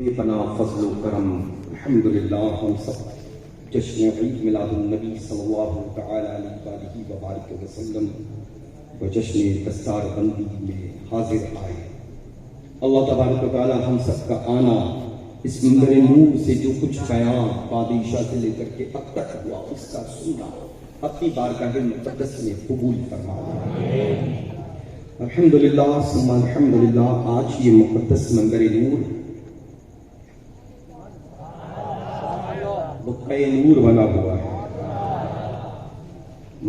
بے پناہ فضل و کرم الحمدللہ ہم سب جشن عید میلاد النبی صلی اللہ تعالی علیہ وآلہ وسلم و جشن دستار بندی میں حاضر آئے۔ اللہ تبارک و تعالی ہم سب کا آنا اس منبر نور سے جو کچھ بیان بادشاہ سے لے کر کے اب تک ہوا اس کا سننا اپنی بارگاہ مقدس میں قبول فرمائے۔ الحمدللہ ثم الحمدللہ، آج یہ مقدس منبر نور بقعہ نور بنا ہوا ہے۔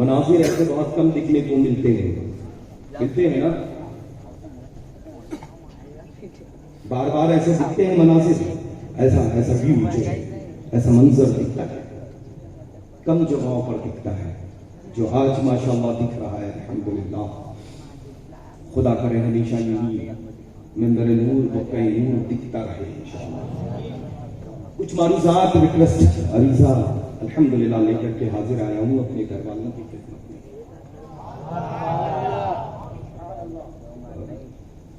مناظر ایسے بہت کم دکھنے کو ملتے ہیں نا، بار بار ایسے دکھتے ہیں مناظر، ایسا ویو جو ایسا منظر دکھتا ہے کم جگہوں پر دکھتا ہے، جو آج ماشاءاللہ دکھ رہا ہے۔ الحمدللہ، خدا کرے ہمیشہ یہی منبر نور بقعہ نور دکھتا رہے انشاءاللہ۔ کچھ معروضات ریکویسٹ عریضہ الحمدللہ لے کر کے حاضر آیا ہوں اپنے گھر والوں کی خدمت میں۔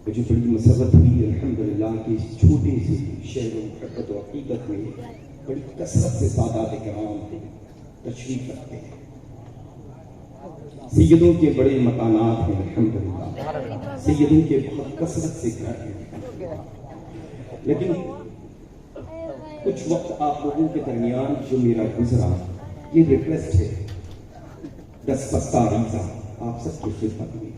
مجھے بڑی مسرت ہوئی الحمدللہ کہ اس چھوٹے سے شعر و محبت و عقیدت میں بڑی کثرت سے سادات کرام تشریف رکھتے ہیں۔ سیدوں کے بڑے مکانات ہیں الحمدللہ، سیدوں کے بہت کثرت سے گھر ہیں، لیکن کچھ وقت آپ لوگوں کے درمیان جو میرا گزرا، یہ ریکویسٹ ہے دستبستہ عریضہ آپ سب کی خدمت میں۔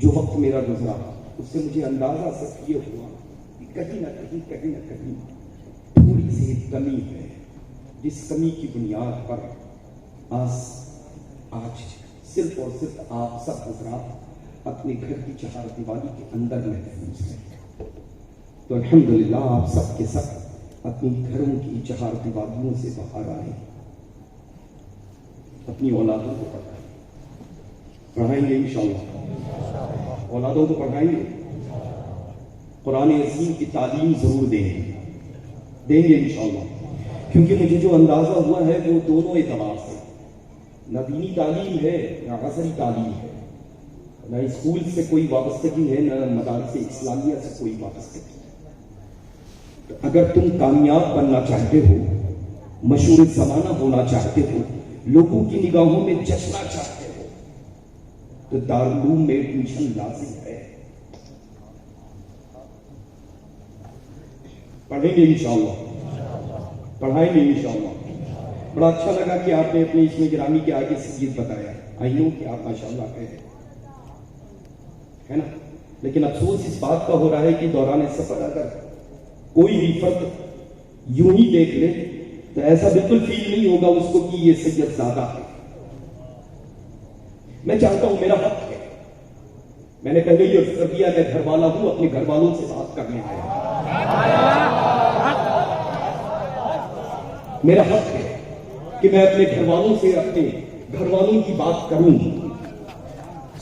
جو وقت میرا گزرا اس سے مجھے اندازہ سب یہ ہوا کہ کہیں نہ کہیں تھوڑی سی کمی ہے، جس کمی کی بنیاد پر آج صرف اور صرف آپ سب حضرات اپنے گھر کی چہار دیواری کے اندر محفوظ ہیں۔ تو الحمدللہ آپ سب کے سب اپنی گھروں کی چہار دیواریوں سے باہر آئے، اپنی اولادوں کو پڑھائیں گے انشاءاللہ، اولادوں کو پڑھائیں گے، قرآن عظیم کی تعلیم ضرور دیں گے انشاءاللہ، کیونکہ مجھے جو اندازہ ہوا ہے وہ دونوں اعتبار سے، نہ دینی تعلیم ہے نہ عصری تعلیم ہے، نہ اسکول سے کوئی وابستگی ہے نہ مدارس اسلامیہ سے کوئی وابستگی۔ اگر تم کامیاب بننا چاہتے ہو، مشہور زمانہ ہونا چاہتے ہو، لوگوں کی نگاہوں میں جچنا چاہتے ہو، تو دارالعلوم میں ایڈمیشن لازم ہے۔ پڑھیں گے انشاءاللہ، پڑھائیں گے انشاءاللہ۔ بڑا اچھا لگا کہ آپ نے اپنے اس میں گرامی کے آگے سید بتایا، آئی نو کہ آپ ماشاءاللہ ہے نا، لیکن افسوس اس بات کا ہو رہا ہے کہ دوران سفر اگر کوئی بھی فرد یوں ہی دیکھ لے تو ایسا بالکل فیل نہیں ہوگا اس کو کہ یہ سید زیادہ ہے۔ میں چاہتا ہوں، میرا حق ہے، میں نے پہلے یہ عرض کر دیا، میں گھر والا ہوں، اپنے گھر والوں سے بات کرنے آیا، میرا حق ہے کہ میں اپنے گھر والوں سے اپنے گھر والوں کی بات کروں،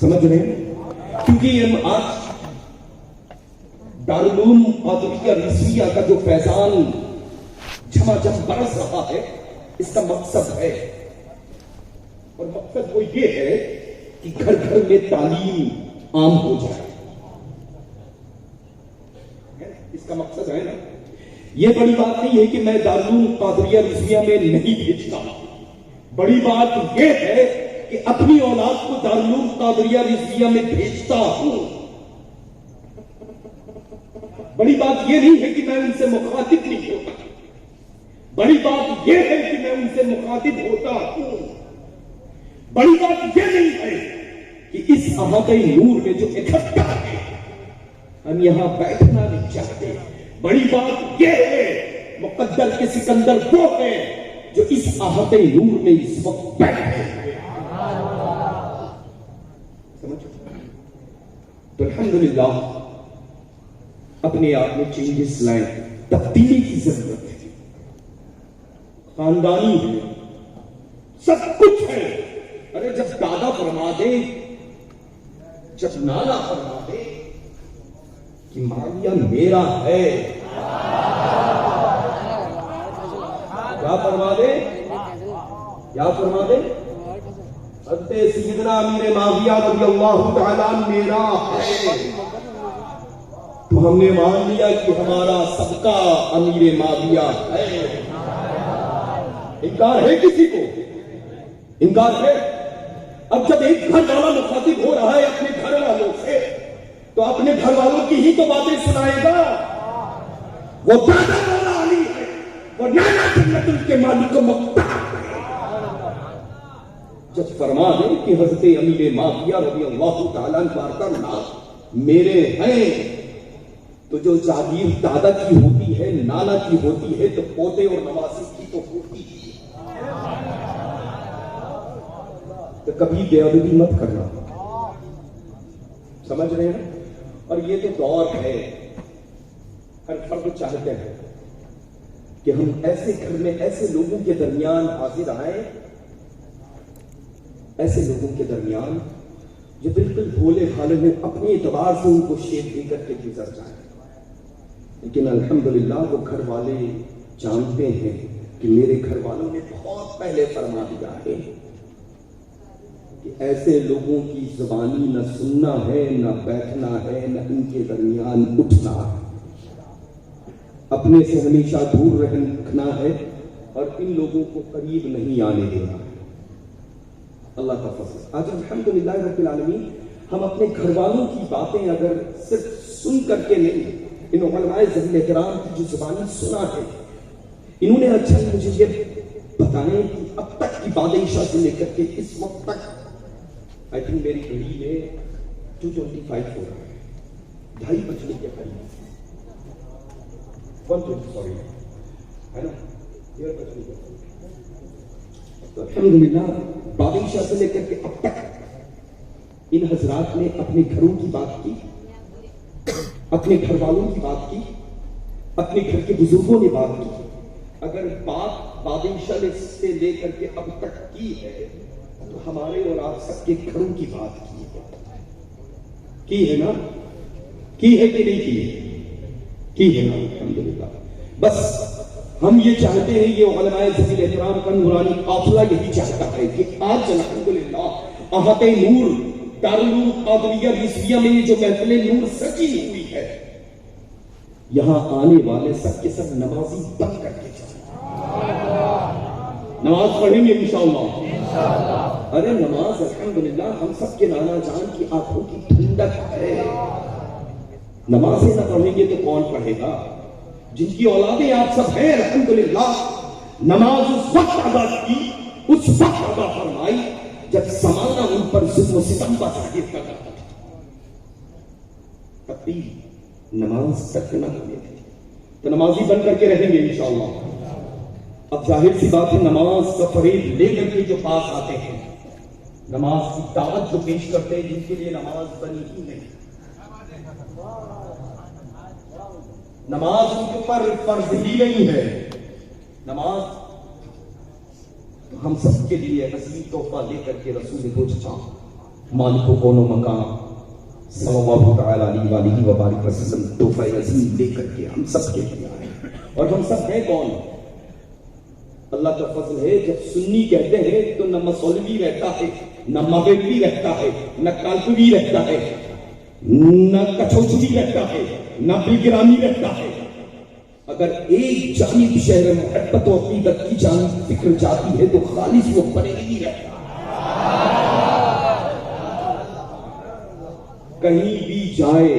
سمجھ رہے ہیں؟ کیونکہ ہم آج دارالعلوم قادریہ رضویہ کا جو فیضان جھماجھم برس رہا ہے، اس کا مقصد ہے، اور مقصد وہ یہ ہے کہ گھر گھر میں تعلیم عام ہو جائے، اس کا مقصد ہے نا۔ یہ بڑی بات نہیں ہے کہ میں دارالعلوم قادریہ رضویہ میں نہیں بھیجتا، بڑی بات یہ ہے کہ اپنی اولاد کو دارالعلوم قادریہ رضویہ میں بھیجتا ہوں۔ بڑی بات یہ نہیں ہے کہ میں ان سے مخاطب نہیں ہوتا، بڑی بات یہ ہے کہ میں ان سے مخاطب ہوتا ہوں۔ بڑی بات یہ نہیں ہے کہ اس احاطہ نور میں جو اکٹھا ہے ہم یہاں بیٹھنا نہیں چاہتے، بڑی بات یہ ہے مقدر کے سکندر وہ ہے جو اس احاطہ نور میں اس وقت بیٹھے ہیں۔ تو الحمدللہ اپنے آپ میں چینجز لائیں، تبدیلی کی ضرورت ہے، خاندانی ہے، سب کچھ ہے۔ ارے جب دادا فرما دے، جب نانا فرما دے کہ معاویہ میرا ہے، کیا فرما دے، کیا فرما دے، حضرت سیدنا امیر معاویہ رضی اللہ تعالیٰ میرا ہے، تو اب ہم نے مان لیا کہ ہمارا صدقہ امیر معاویہ ہے. انکار ہے کسی کو؟ انکار ہے. اب جب ایک گھر والا مخاطب ہو رہا ہے اپنے گھر والوں سے تو اپنے گھر والوں کی ہی تو باتیں سنائے گا. وہ دادا والا علی ہے، وہ نانا جنت کے مالک مختار ہے. جب فرما دے کہ حضرت امیر معاویہ رضی اللہ تعالیٰ عنہ میرے ہیں تو جو جاگیر دادا کی ہوتی ہے، نانا کی ہوتی ہے، تو پوتے اور نواسے کی تو ہوتی ہے. تو کبھی بے ادبی مت کرنا. سمجھ رہے ہیں؟ اور یہ تو دور ہے، ہر فرد چاہتے ہیں کہ ہم ایسے گھر میں ایسے لوگوں کے درمیان حاضر آئیں، ایسے لوگوں کے درمیان جو بالکل بھولے بھالے میں اپنے اعتبار سے ان کو شیپ دے کر کے گزر جائیں. لیکن الحمدللہ وہ گھر والے جانتے ہیں کہ میرے گھر والوں نے بہت پہلے فرما دیا ہے کہ ایسے لوگوں کی زبانی نہ سننا ہے، نہ بیٹھنا ہے، نہ ان کے درمیان اٹھنا ہے. اپنے سے ہمیشہ دور رکھنا ہے اور ان لوگوں کو قریب نہیں آنے دینا ہے. اللہ کا فضل. آج الحمدللہ رب العالمین ہم اپنے گھر والوں کی باتیں اگر صرف سن کر کے نہیں، ان علماء ذوی احترام کی جو زبانی سنا ہے، انہوں نے اچھا مجھے یہ بتائیں کہ اب تک کی بادشاہ سے لے کر کے اس وقت تک آئی تھنک میری گھڑی میں 225 ہو رہا ہے، 2:30 بجنے کے قریب 120 سوری ہے نا، 1:30 بجنے کے قریب. تو الحمدللہ بادشاہ سے لے کر کے اب تک ان حضرات نے اپنے گھروں کی بات کی، اپنے گھر والوں کی بات کی، اپنے گھر کے بزرگوں نے بات کی. اگر بات بادشاہ سے لے کر کے اب تک کی ہے تو ہمارے اور آپ سب کے گھروں کی بات کی ہے نا؟ کی ہے کہ نہیں کی ہے نا؟ الحمدللہ. بس ہم یہ چاہتے ہیں، یہ علماء ذوی احترام کا نورانی قافلہ یہی چاہتا ہے کہ آج الحمدللہ احاطہ نور دارالعلوم قادریہ رضویہ میں یہ جو محفل نور سجی ہوئی ہے، یہاں آنے والے سب کے سب نمازی بن کر کے جائیں. نماز پڑھیں گے انشاءاللہ. ارے نماز الحمدللہ ہم سب کے نانا جان کی آنکھوں کی ٹھنڈک ہے. نمازیں نہ پڑھیں گے تو کون پڑھے گا؟ جن کی اولادیں آپ سب ہیں الحمدللہ، نماز اس وقت ادا کی، اس وقت ادا فرمائی جب زمانہ ان پر ظلم و ستم کا ظاہر کرتا تھا. تب بھی نماز تک نہ ہونے تھی. تو نمازی بن کر کے رہیں گے انشاءاللہ. اب ظاہر سی بات ہے، نماز کا فریض لے کر کے جو پاس آتے ہیں، نماز کی دعوت جو پیش کرتے ہیں، جن کے لیے نماز بنی ہی نہیں، نماز ان کے اوپر فرض ہی نہیں ہے. نماز ہم سب کے لیے عظیم تحفہ لے کر کے رسول پوچھتا مالک و کون و مقام صلی اللہ تعالی علیہ وآلہ وبارک وسلم تحفہ عظیم لے کر کے ہم سب کے لیے آئے. اور ہم سب ہیں کون؟ اللہ کا فضل ہے، جب سنی کہتے ہیں تو نہ مصولوی رہتا ہے، نہ مغربی رہتا ہے، نہ کالپوی رہتا ہے، نہ کچھوچوی رہتا ہے، نہ بلگرامی رہتا ہے. اگر ایک جانب شہر محبت و عقیدت کی جانب فکر جاتی ہے تو خالص وہ بریلی رہتا ہے. کہیں بھی جائے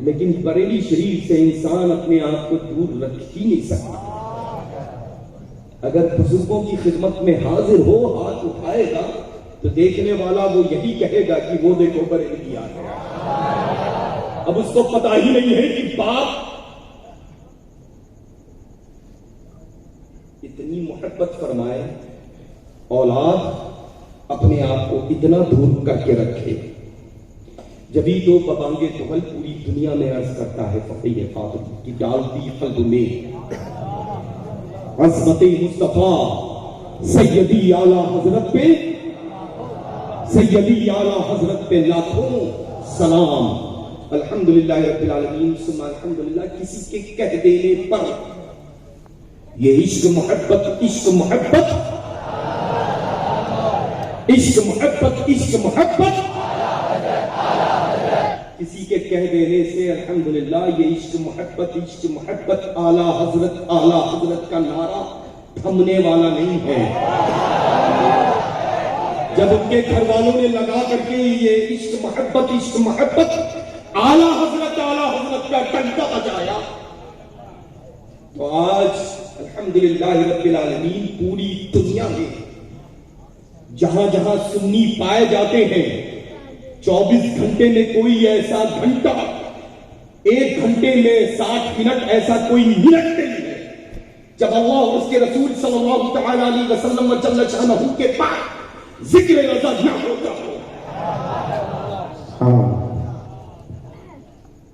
لیکن بریلی شریف سے انسان اپنے آپ کو دور رکھ ہی نہیں سکتا. اگر بزرگوں کی خدمت میں حاضر ہو، ہاتھ اٹھائے گا تو دیکھنے والا وہ یہی کہے گا کہ وہ دیکھو بریلی آ گیا. اب اس کو پتا ہی نہیں ہے کہ باپ اتنی محبت فرمائے، اولاد اپنے آپ کو اتنا دور کر کے رکھے. جبھی تو ببانگے دہل پوری دنیا میں عرض کرتا ہے فقیر فاطمی کی ڈالتی قلب میں عظمت مصطفیٰ سیدی اعلیٰ حضرت پہ، سیدی اعلیٰ حضرت پہ لاکھوں سلام. الحمدللہ رب العالمین ثم الحمدللہ. کسی کے کہہ دینے پر یہ عشق محبت، عشق محبت، عشق محبت، عشق محبت کسی کے کہہ دینے سے الحمدللہ یہ عشق محبت اعلیٰ حضرت کا نعرہ تھمنے والا نہیں ہے. جب ان کے گھر والوں نے لگا کر کے یہ عشق محبت اعلیٰ حضرت کا ڈنکا بجایا تو آج الحمدللہ رب العالمین پوری دنیا میں جہاں جہاں سنی پائے جاتے ہیں 24 گھنٹے میں کوئی ایسا گھنٹہ، 1 گھنٹے میں 60 منٹ ایسا کوئی منٹ نہیں ہے جب اللہ اور اس کے رسول صلی اللہ تعالی علیہ وسلم جل شانہ کے پاس ذکر رضا نہ ہوتا ہو.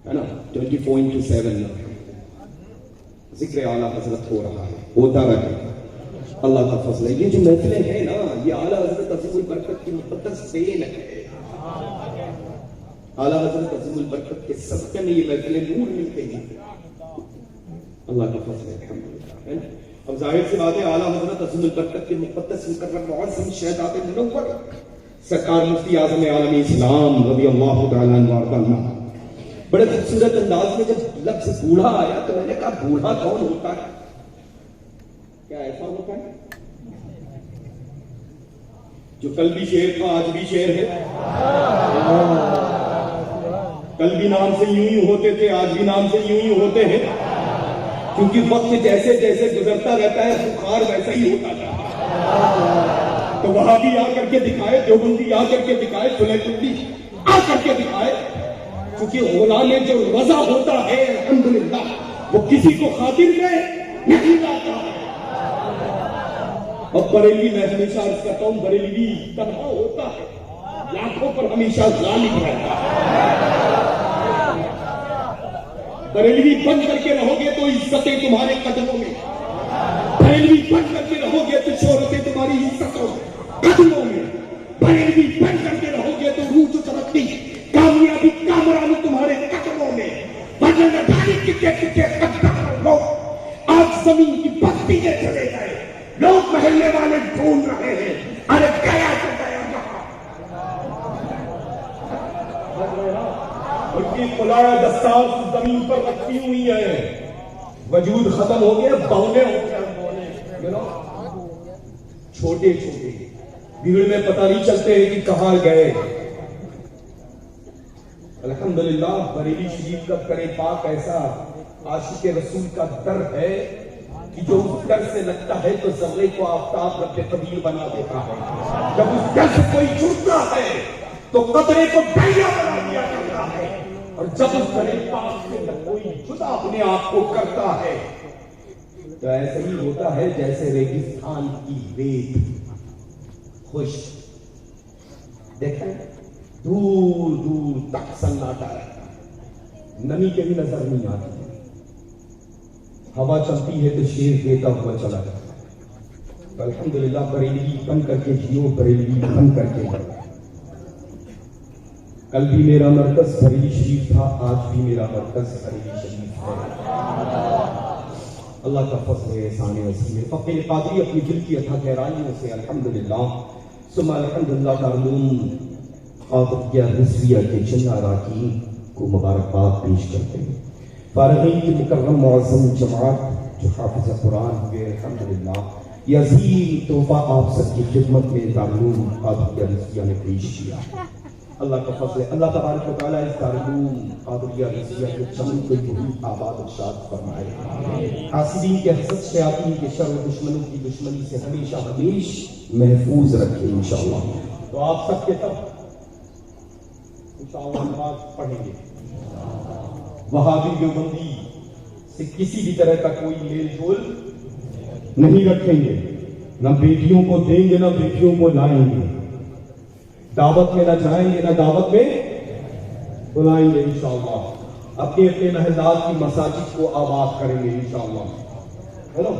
ہے نا 24/7 ذکر اعلیٰ حضرت ہو رہا ہے، ہوتا رہے. اللہ کا فضل ہے. یہ جو محفلیں ہیں نا یہ اعلیٰ حضرت عظیم البرکت کی مقدس دین ہے. اعلیٰ حضرت عظیم البرکت کے صدقے میں یہ محفلیں نور ملتے ہیں. اللہ کا فضل ہے الحمدللہ. اب ظاہر سی بات ہے اعلیٰ حضرت عظیم البرکت کے مقدس مکرم معظم شہداد منور سرکار مفتی اعظم عالم اسلام رضی اللہ تعالیٰ عنہ بڑے خوبصورت انداز میں جب لفظ بوڑھا آیا تو میں نے کہا بوڑھا کون ہوتا ہے؟ کیا ایسا ہوتا ہے جو کل بھی شعر تھا آج بھی شعر ہے؟ کل بھی نام سے یوں ہی ہوتے تھے آج بھی نام سے یوں ہی ہوتے ہیں کیونکہ وقت جیسے جیسے گزرتا رہتا ہے بخار ویسا ہی ہوتا جاتا. تو وہاں بھی آ کر کے دکھائے، دیوبندی آ کر کے دکھائے، سلیمانی آ کر کے دکھائے. کیونکہ غلام جو رضا ہوتا ہے الحمدللہ وہ کسی کو خاطر میں نہیں لاتا. اور بریلوی میں ہمیشہ عرض کرتا ہوں بریلوی تنہا ہوتا ہے لاکھوں پر ہمیشہ غالب رہتا ہے. بریلوی بن کر کے رہو گے تو عزتیں تمہارے قدموں میں، بریلوی بن کر کے رہو گے تو شہرتیں تمہاری عزتوں قدموں میں، بریلوی بن کر کے رہو گے تو روح ترقی کامیابی کامرانی تمہارے قدموں میں. لوگ آج زمین کی بستی میں چلے گئے، لوگ محلے والے ڈھونڈ رہے ہیں ارے گیا تو گیا ان کی خلایا دستار زمین پر رکھی ہوئی ہے. وجود ختم ہو گیا، بونے ہو گئے چھوٹے چھوٹے بھیڑ میں پتہ نہیں چلتے ہیں کہ کہاں گئے. الحمدللہ بریلی شریف کا کرے پاک ایسا عاشق رسول کا در ہے کہ جو اس در سے لگتا ہے تو ذرے کو آفتاب رب قدیر بنا دیتا ہے. جب اس در سے کوئی چھوٹتا ہے تو قطرے کو دریا بنا دیا جاتا ہے. اور جب اس کرے پاک سے کوئی جدا اپنے آپ کو کرتا ہے تو ایسا ہی ہوتا ہے جیسے ریگستان کی ریت خشک. دیکھیں دور دور تک سناٹا رہتا ہے، نمی کہیں نظر نہیں آتی. ہوا چلتی ہے تو شیر دیتا ہوا چلا جاتا ہے. تو الحمدللہ بریلوی بن کر کے جیو، بریلوی بن کر کے جیو. کل بھی میرا مرکز بریلی شریف تھا، آج بھی میرا مرکز بریلی شریف ہے. اللہ کا فضل ہے، احسان وسیع ہے. فقیر قادری اپنی دل کی اتھا گہرائیوں سے الحمدللہ ثم الحمدللہ دارالعلوم قادریہ رضویہ کے چند اراکین کو مبارکباد پیش کرتے ہیں. فارغین کی مکرم معظم جماعت جو حافظ قرآن ہوئے الحمدللہ یہ عظیم تحفہ آپ سب کی خدمت میں دارالعلوم قادریہ رضویہ نے پیش کیا. اللہ کا فضل ہے. اللہ تبارک و تعالیٰ اس دارالعلوم قادریہ رضویہ کے چمن کو یوں آباد و شاد فرمائے. حاسدین کے حسد، شیاطین کے شر و دشمنوں کی دشمنی سے ہمیشہ محفوظ رکھے انشاءاللہ. تو آپ سب کے تب انشاءاللہ نماز پڑھیں گے. وہابی دیوبندی سے کسی بھی طرح کا کوئی میل جول نہیں رکھیں گے، نہ بیٹیوں کو دیں گے نہ بیٹیوں کو لائیں گے. دعوت میں نہ جائیں گے نہ دعوت میں بلائیں گے انشاءاللہ. اپنے اپنے محلات کی مساجد کو آباد کریں گے انشاءاللہ. ہے نا؟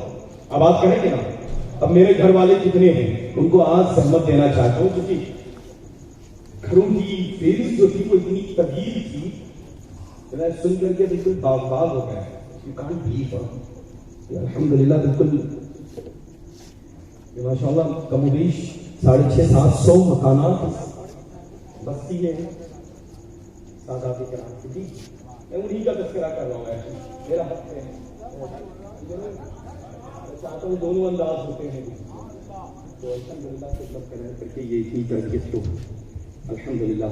آباد کریں گے نا. اب میرے گھر والے کتنے ہیں ان کو آج سہمت دینا چاہتا ہوں کیونکہ گھروں کی فہرست جو تھی وہ اتنی طویل تھی میں سن کر کے بالکل باغ باغ ہو گیا. You can't believe. الحمدللہ بالکل ماشاءاللہ کم و بیش 650-700 مکانات بستی ہے. سادات کرام کی تھی، میں انہیں کا تذکرہ کر رہا ہوں. میرا حق ہے، میں چاہتا ہوں دونوں انداز ہوتے ہیں تو الحمدللہ خدمت کریں کر کے یہ اتنی تربیت تو الحمدللہ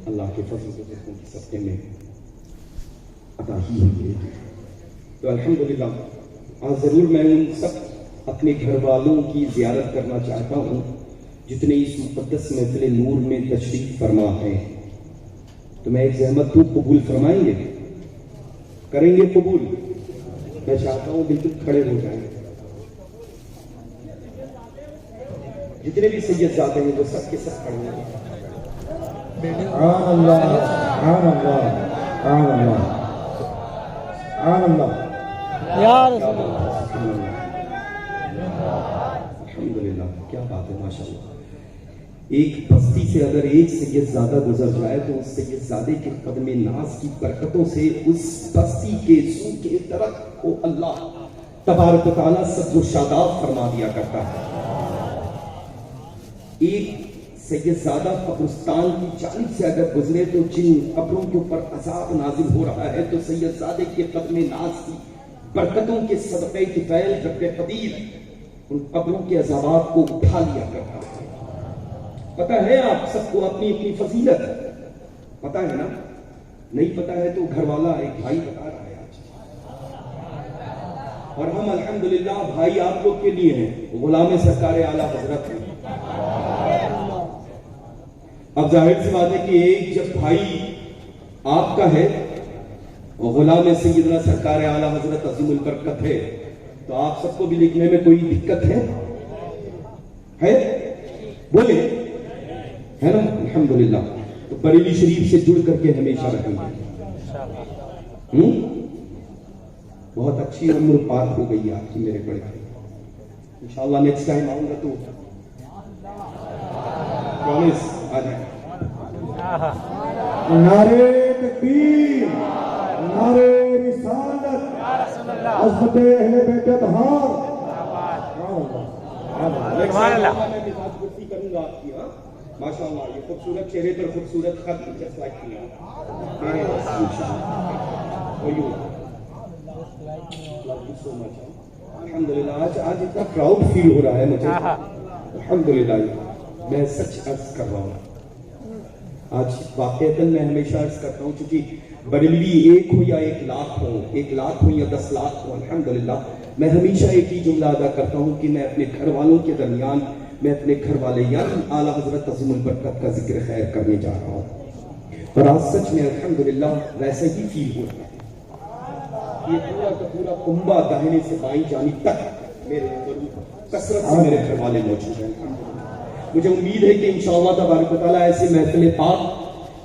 اللہ کے فضل سے سب کے میں عطا ہی ہوئی ہے. تو الحمدللہ آج ضرور میں ان سب اپنے گھر والوں کی زیارت کرنا چاہتا ہوں جتنے اس مقدس محفل نور میں تشریف فرما ہے. تو میں ایک زحمت تو قبول فرمائیں گے، کریں گے قبول؟ میں چاہتا ہوں بالکل کھڑے ہو جائیں. جتنے بھی سید زادے ہیں وہ سب کے سب کھڑے ہیں. سبحان اللہ، سبحان اللہ، سبحان اللہ، سبحان اللہ یا رسول اللہ. الحمدللہ، کیا بات ہے ماشاءاللہ. ایک بستی سے اگر ایک سید زادہ گزر جائے تو اس سید زادے کے قدم ناز کی برکتوں سے اس بستی کے سو کے درخت کو اللہ تبارک و تعالیٰ سبز و شاداب فرما دیا کرتا ہے. ایک سید زادہ قبرستان کی جانب سے اگر گزرے تو جن قبروں کے اوپر عذاب نازل ہو رہا ہے تو سید زادے کے قدم ناز کی برکتوں کے صدقے طفیل رب قدیر ان قبروں کے عذابات کو اٹھا لیا کرتا ہے. پتہ ہے آپ سب کو اپنی اپنی فضیلت ہے، پتہ ہے نا؟ نہیں پتہ ہے تو گھر والا ایک بھائی بتا رہا ہے آج، اور ہم الحمدللہ بھائی آپ لوگ کے لیے ہیں، غلام سرکار اعلیٰ حضرت ہیں. اب ظاہر سی بات ہے کہ ایک جب بھائی آپ کا ہے اور غلام سیدنا سرکار اعلیٰ حضرت عظیم البرکت ہے تو آپ سب کو بھی لکھنے میں کوئی دقت ہے؟ بولے ہے نا؟ الحمدللہ. تو بریلی شریف سے جڑ کر کے ہمیشہ رہیں گے. بہت اچھی عمر پار ہو گئی آپ کی میرے بڑے بھائی. انشاءاللہ نیکسٹ ٹائم آؤں گا تو پرومس آ جائیں. نعرے تکبیر، نعرے رسالت، عظمت اہل بیت اطہار. سبحان اللہ. میں مزاج گفتی کروں گا آپ کی. ہاں ماشاءاللہ، یہ خوبصورت چہرے پر خوبصورت خط جس لائک کیا. الحمدللہ آج اتنا پراؤڈ فیل ہو رہا ہے مجھے. الحمدللہ میں سچ عرض کر رہا ہوں. آج واقعتاً میں ہمیشہ عرض کرتا ہوں چونکہ بریلوی ایک ہو یا 1,00,000 ہو، 1,00,000 ہو یا 10,00,000 ہو، الحمدللہ میں ہمیشہ ایک ہی جملہ ادا کرتا ہوں کہ میں اپنے گھر والوں کے درمیان میں اپنے گھر والے یعنی اعلیٰ حضرت عظیم البرکت کا ذکر خیر کرنے جا رہا ہوں. اور آج سچ میں الحمدللہ ویسے ہی فیل ہو رہا ہے. یہ پورا کا پورا کنبہ داہنے سے بائیں جانب تک میرے کثرت سے میرے گھر والے موجود ہیں. مجھے امید ہے کہ انشاءاللہ تبارک و تعالیٰ ایسے محفل پاک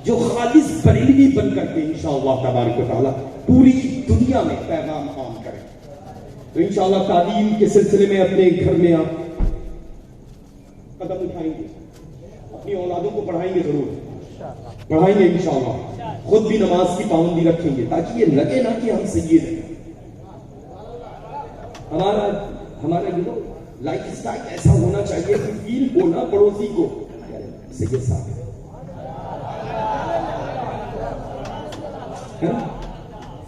جو خالص بریلوی بن کر کے انشاءاللہ تبارک و تعالیٰ پوری دنیا میں پیغام عام کریں. تو انشاءاللہ تعلیم کے سلسلے میں اپنے گھر میں آپ قدم اٹھائیں گے، اپنی اولادوں کو پڑھائیں گے، ضرور پڑھائیں گے انشاءاللہ. خود بھی نماز کی پابندی رکھیں گے تاکہ یہ لگے نا کہ ہم سید ہیں. ہمارا لائف اسٹائل ایسا ہونا چاہیے کہ فیل ہونا پڑوسی کو سید صاحب ہے.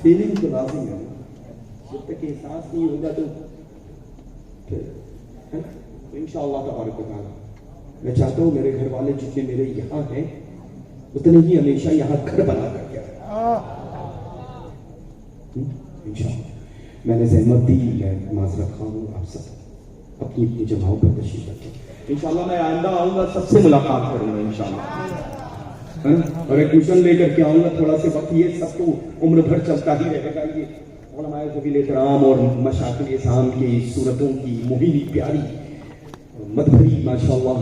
فیلنگ تو لازم ہے، جب تک احساس نہیں ہوگا تو انشاءاللہ تبارک و تعالیٰ میں چاہتا ہوں میرے گھر والے جتنے میرے یہاں ہیں اتنے ہی ہمیشہ یہاں گھر بنا کر کے انشاءاللہ. میں نے زحمت دی، میں معذرت خواہ ہوں. آپ سب اپنی اپنی جگہوں پر تشریف رکھیں. انشاءاللہ میں آئندہ آؤں گا، سب سے ملاقات کروں گا انشاءاللہ، اور ایک ٹیوشن لے کر کے آؤں گا. تھوڑا سے وقت یہ سب تو عمر بھر چلتا ہی رہے گا. یہ علماء ذویل احترام اور مشائخ اعظام کی صورتوں کی مہیری پیاری مدبری ماشاءاللہ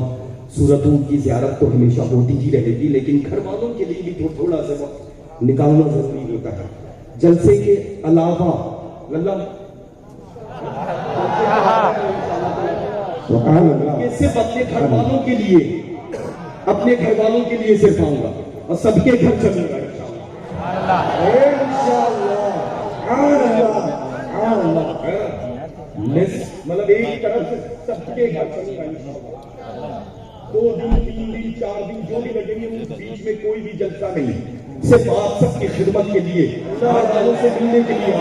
صورتوں کی زیارت تو ہمیشہ ہوتی ہی رہے گی، لیکن گھر والوں کے لیے بھی تھوڑا سا وقت نکالنا ضروری ہوتا ہے. جلسے کے علاوہ صرف اپنے گھر والوں کے لیے صرف آؤں گا اور سب کے گھر چلوں گا مطلب ایک طرف سے سب کے گھر چلوں گا انشاءاللہ. 2 دن 3 دن 4 دن جو بھی لگیں گے اس بیچ میں کوئی بھی جلسہ نہیں, صرف آپ سب کی خدمت کے لیے, گھر والوں سے ملنے کے لیے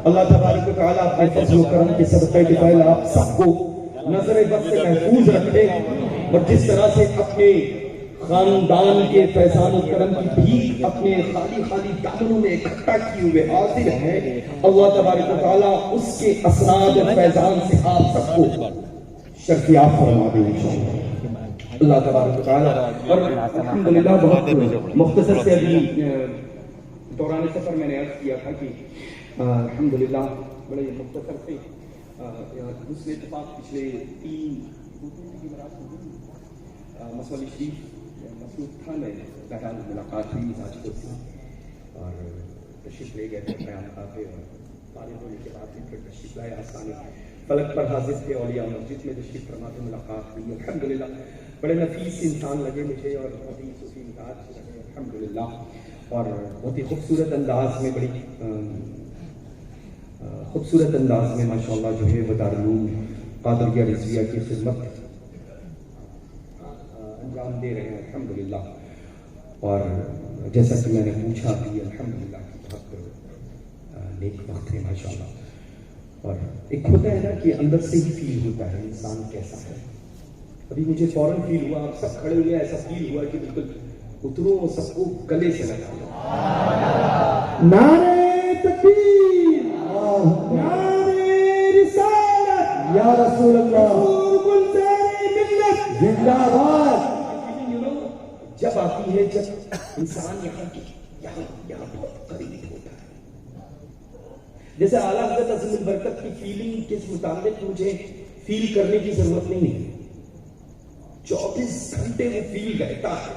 اللہ تبارک و تعالیٰ اپنے فضل و کرم کے صدقے کے پہلے آپ سب کو نظر بد سے محفوظ رکھے, اور جس طرح سے اپنے خاندان کے فیضان و کرم کی بھیک اپنے خالی خالی دامنوں میں اکٹھا کیے ہوئے حاضر ہے, اللہ تبارک و تعالیٰ اس کے اسرار و فیضان سے آپ سب کو شرفیاب فرما دیں انشاءاللہ اللہ تبارک و تعالیٰ. اور الحمدللہ بہت مختصر سے ابھی دوران سفر میں نے عرض کیا تھا کہ الحمدللہ بڑے مختصر سے حسن اتفاق پچھلے 3 مسئلہ شریف مسعود تھا میں بہرحال ملاقات ہوئی آج کو تھی اور تشریف لے گئے تھے قیام کافے, اور فارغ ہونے کے بعد پھر تشریف لائے آستانے فلک پر حاضر تھے, اولیاء مسجد میں تشریف فرما سے ملاقات ہوئی. الحمدللہ بڑے نفیس انسان لگے مجھے اور بہت ہی صوفی مزاج لگے الحمدللہ, اور بہت ہی خوبصورت انداز میں, بڑی خوبصورت انداز میں ماشاءاللہ جو ہے وہ دارالعلوم قادریہ رضویہ کی خدمت انجام دے رہے ہیں الحمدللہ. اور جیسا کہ میں نے پوچھا بھی الحمدللہ بہت نیک وقت ہے ماشاءاللہ. اور ایک ہوتا ہے نا کہ اندر سے ہی فیل ہوتا ہے انسان کیسا ہے. ابھی مجھے فوراً فیل ہوا, آپ سب کھڑے ہوئے ایسا فیل ہوا کہ بالکل اترو سب کو گلے سے لگا. نعرے تکبیر, نعرے رسالت, یا رسول اللہ, زندہ باد. جب آتی ہے جب انسان یہاں بہت قریب ہوتا ہے, جیسے اعلیٰ حضرت عظیم البرکت کی فیلنگ کے متعلق مجھے فیل کرنے کی ضرورت نہیں ہے, 24 گھنٹے وہ فیل رہتا ہے,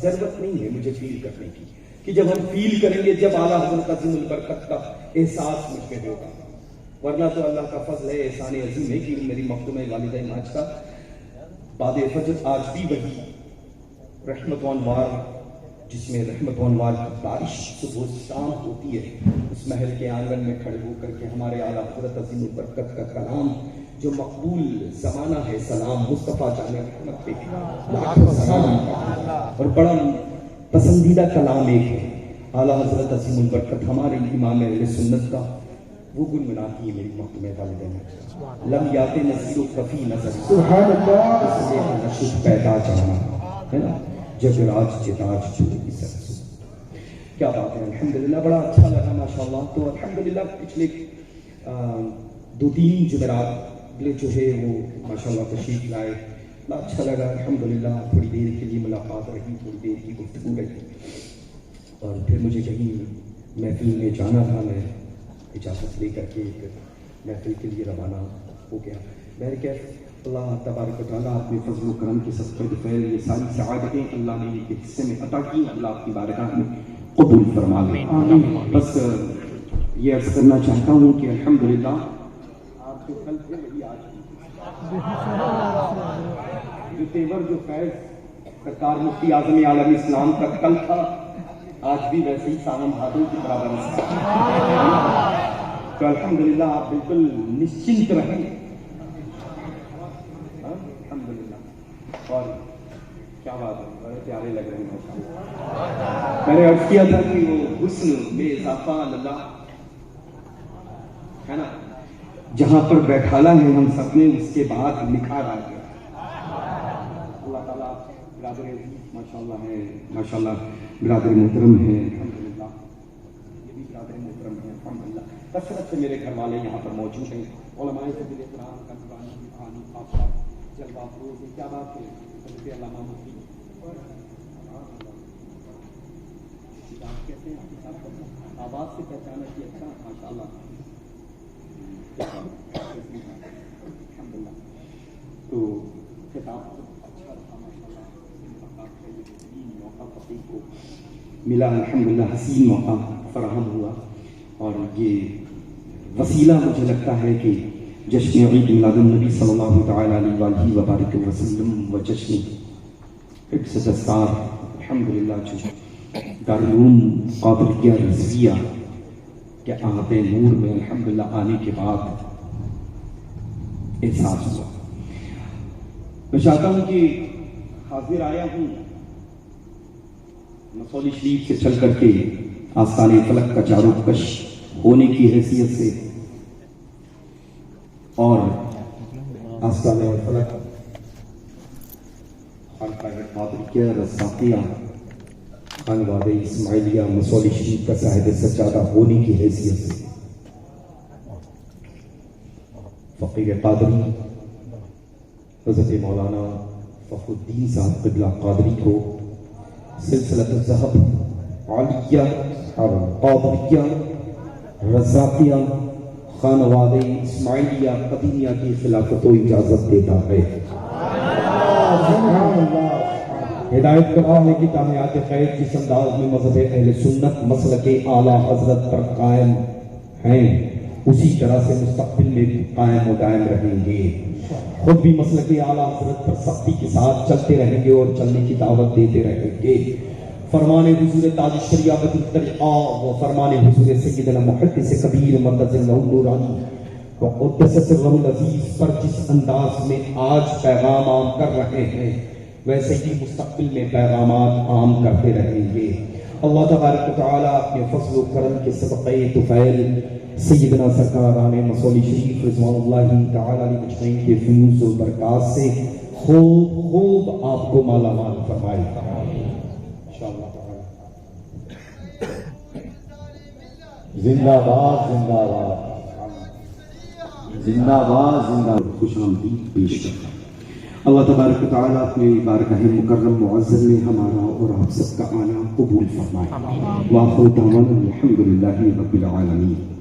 ضرورت نہیں ہے مجھے فیل کرنے کی کہ جب ہم فیل کریں گے جب اعلیٰ حضرت عظیم البرکت کا احساس مجھ پہ ہوگا. ورنہ تو اللہ کا فضل ہے, احسان عظیم ہے کہ میری مخدوم والدین آج کا بعد فجر آج بھی وہی رحمت و انوار, جس میں رحمت و انوار کی بارش صبح شام ہوتی ہے, اس محل کے آنگن میں کھڑے ہو کر کے ہمارے اعلیٰ حضرت عظیم البرکت کا کلام جو مقبول زمانہ ہے, سلام مصطفیٰ جان رحمت پہ لاکھوں سلام, اور بڑا پسندیدہ کلام ایک ہے اعلیٰ حضرت عظیم البرکت ہمارے امام اہل سنت کا وہ گنگناتی ہے میری مخدوم والدین, لم یات نصیر و کفی نظر سبحان اللہ, اس سے نشد پیدا جانا ہے نا, جب راج جتاج چھوڑ کی سر. کیا بات ہے الحمدللہ, بڑا اچھا لگا ماشاءاللہ. تو الحمدللہ پچھلے 2-3 جمعرات جو ہے وہ ماشاءاللہ تشریف لائے, بڑا اچھا لگا الحمدللہ. تھوڑی دیر کے لیے ملاقات رہی, تھوڑی دیر کی گفتگو رہی, اور پھر مجھے کہیں محفل میں جانا تھا. میں اجازت لے کر کے پھر محفل کے لیے روانہ ہو گیا. بہرکیف اللہ تبارک و تعالیٰ اپنے فضل و کرم کے صدقے بخیر یہ ساری سعادتیں اللہ نے ان کے حصے میں عطا کی, اللہ آپ کی بارگاہ میں قبول فرما لیں. بس یہ عرض کرنا چاہتا ہوں کہ الحمدللہ آپ جو کل تھے وہی آج جو تیور جو فیض سرکار مفتی اعظم عالم اسلام کا کل تھا, آج بھی ویسے ہی سامم ہاتھوں کی برابر ہے. تو الحمدللہ آپ بالکل نشچنت رہیں الحمدللہ. اور کیا بات ہے, بڑے پیارے لگ رہے ہیں. میں نے عرض کیا تھا کہ وہ حسن بے اضافہ اللہ ہے نا, جہاں پر بیٹھالا ہے ہم سب نے اس کے بعد نکھار آ گیا. اللہ تعالیٰ برادر عزیز ماشاءاللہ ہے, ماشاءاللہ برادر محترم ہے الحمدللہ, یہ بھی برادر محترم ہے الحمدللہ. کثرت سے میرے گھر والے یہاں پر موجود ہیں, علماء فضل قرآن کا نورانی آفتاب جلوہ افروز ہے. کیا بات ہے حضرت علامہ مفتی کہتے ہیں آواز سے پہچانا کہ اچھا ماشاءاللہ الحمدللہ. تو خطاب اچھا رہا ماشاءاللہ, موقع فقیر کو ملا الحمدللہ, حسین موقع فراہم ہوا, اور یہ وسیلہ مجھے لگتا ہے کہ جشن عید میلاد النبی صلی اللہ تعالیٰ علیہ وآلہ وبارک وسلم و جشن حفظ دستار الحمدللہ جو دارالعلوم قادریہ رضویہ کے آب نور میں الحمدللہ آنے کے بعد احساس ہوا۔ میں چاہتا ہوں کہ حاضر آیا ہوں مسولی شریف سے چل کر کے آستان فلک کا چاروں کش ہونے کی حیثیت سے، اور آستان فلک خانقاہ قادریہ رزاقیہ خانواد اسماعیلیہ مسولی شریف کا صاحب سجادہ ہونے کی حیثیت سے فقیر قادری حضرت مولانا فخر الدین صاحب قبلہ قادری کو سلسلۃ الذهب عالیہ اور قادریہ رزاقیہ خانواد اسماعیلیہ قدیمیہ کی خلافت و اجازت دیتا ہے۔ ہدایت کرام ہے کہ تعمیرات خیر جس انداز میں مذہب اہل سنت مسلک اعلیٰ حضرت پر قائم ہیں اسی طرح سے مستقبل میں قائم و دائم رہیں گے۔ خود بھی مسلک اعلیٰ حضرت پر سختی کے ساتھ چلتے رہیں گے اور چلنے کی دعوت دیتے رہیں گے۔ فرمان حضور تاج الشریعت الطریقہ و فرمان حضور سیدنا محدث کبیر مقدس نورانی وقدس سرہ العزیز پر جس انداز میں آج پیغام عام کر رہے ہیں ویسے ہی مستقبل میں پیغامات عام کرتے رہیں گے۔ اللہ تبارک و تعالیٰ اپنے فضل و کرم کے صدقہ طفیل سیدنا سرکاران مسولی شریف رضوان اللہ تعالیٰ علیہ مجمعین کے فیوز و برکات سے خوب آپ کو مالا مال فرمائے انشاءاللہ تعالیٰ۔ زندہ باد زندہ باد زندہ باد زندہ باد۔ خوش آمدید پیش کرتا ہوں۔ اللہ تبارک و تعالیٰ اپنے بارگاہ مکرم معظم میں ہمارا اور آپ سب کا آنا قبول فرمائے۔ وآخر دعوانا الحمدللہ رب العالمین۔